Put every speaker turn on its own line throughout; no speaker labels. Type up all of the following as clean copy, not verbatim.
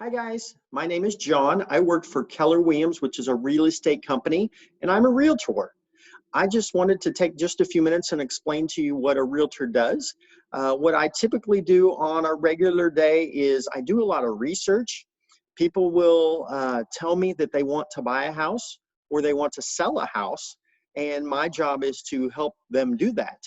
Hi guys, my name is John. I work for Keller Williams, which is a real estate company, and I'm a realtor. I just wanted to take just a few minutes and explain to you what a realtor does. What I typically do on a regular day is I do a lot of research. People will tell me that they want to buy a house or they want to sell a house, and my job is to help them do that.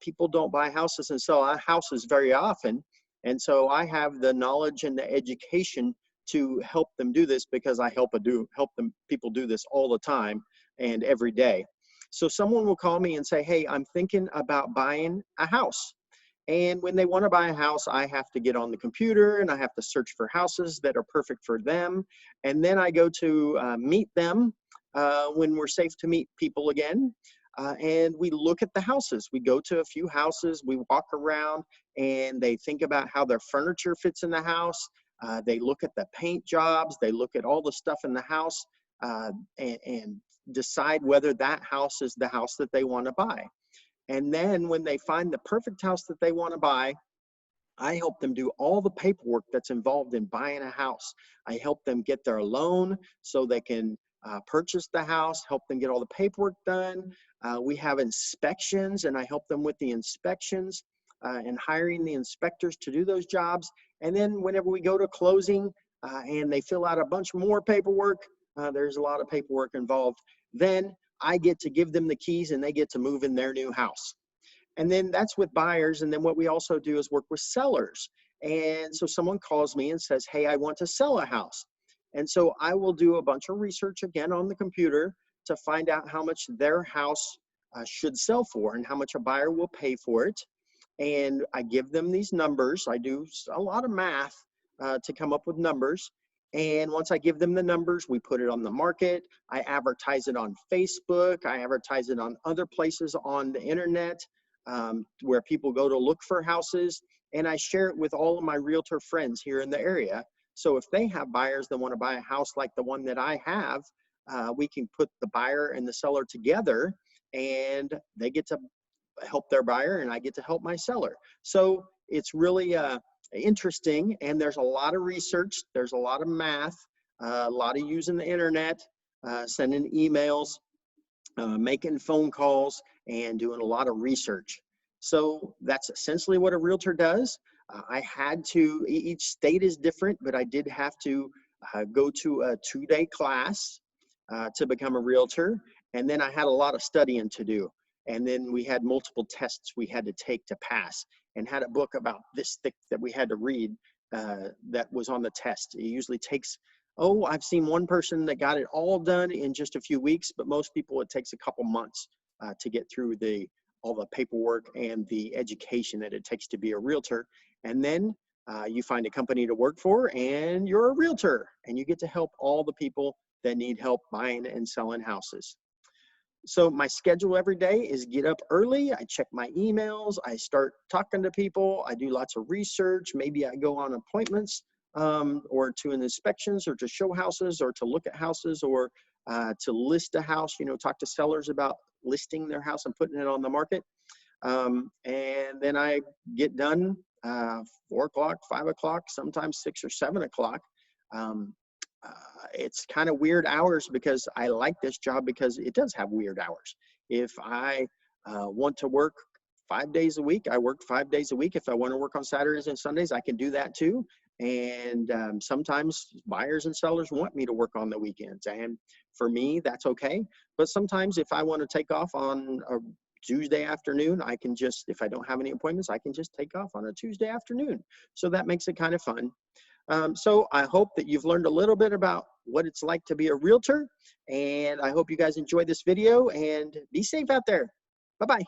People don't buy houses and sell houses very often, and so I have the knowledge and the education to help them do this because I help them people do this all the time and every day. So someone will call me and say, hey, I'm thinking about buying a house. And when they want to buy a house, I have to get on the computer and I have to search for houses that are perfect for them. And then I go to meet them when we're safe to meet people again. And we look at the houses. We go to a few houses, we walk around, and they think about how their furniture fits in the house. They look at the paint jobs, they look at all the stuff in the house, and decide whether that house is the house that they want to buy. And then when they find the perfect house that they want to buy, I help them do all the paperwork that's involved in buying a house. I help them get their loan so they can purchase the house, help them get all the paperwork done. We have inspections, and I help them with the inspections and hiring the inspectors to do those jobs. And then whenever we go to closing and they fill out a bunch more paperwork, there's a lot of paperwork involved, then I get to give them the keys and they get to move in their new house. And then that's with buyers. And then what we also do is work with sellers. And so someone calls me and says, hey, I want to sell a house. And so I will do a bunch of research again on the computer to find out how much their house should sell for and how much a buyer will pay for it. And I give them these numbers. I do a lot of math to come up with numbers. And once I give them the numbers, we put it on the market. I advertise it on Facebook. I advertise it on other places on the internet where people go to look for houses. And I share it with all of my realtor friends here in the area. So if they have buyers that want to buy a house like the one that I have, we can put the buyer and the seller together, and they get to help their buyer and I get to help my seller. So it's really interesting, and there's a lot of research, there's a lot of math, a lot of using the internet, sending emails, making phone calls, and doing a lot of research. So that's essentially what a realtor does. I had to, each state is different, but I did have to go to a 2-day class to become a realtor. And then I had a lot of studying to do. And then we had multiple tests we had to take to pass, and had a book about this thick that we had to read that was on the test. It usually takes, I've seen one person that got it all done in just a few weeks, but most people it takes a couple months to get through all the paperwork and the education that it takes to be a realtor. And then you find a company to work for and you're a realtor, and you get to help all the people that need help buying and selling houses. So my schedule every day is get up early, I check my emails, I start talking to people, I do lots of research, maybe I go on appointments or to inspections or to show houses or to look at houses or to list a house, talk to sellers about listing their house and putting it on the market. And then I get done 4 o'clock, 5 o'clock, sometimes 6 or 7 o'clock. It's kind of weird hours because I like this job because it does have weird hours. If I want to work 5 days a week, I work 5 days a week. If I want to work on Saturdays and Sundays, I can do that too. And sometimes buyers and sellers want me to work on the weekends. And for me, that's okay. But sometimes if I want to take off on a Tuesday afternoon, I can just, if I don't have any appointments, I can just take off on a Tuesday afternoon. So that makes it kind of fun. So I hope that you've learned a little bit about what it's like to be a realtor, and I hope you guys enjoyed this video, and be safe out there. Bye-bye.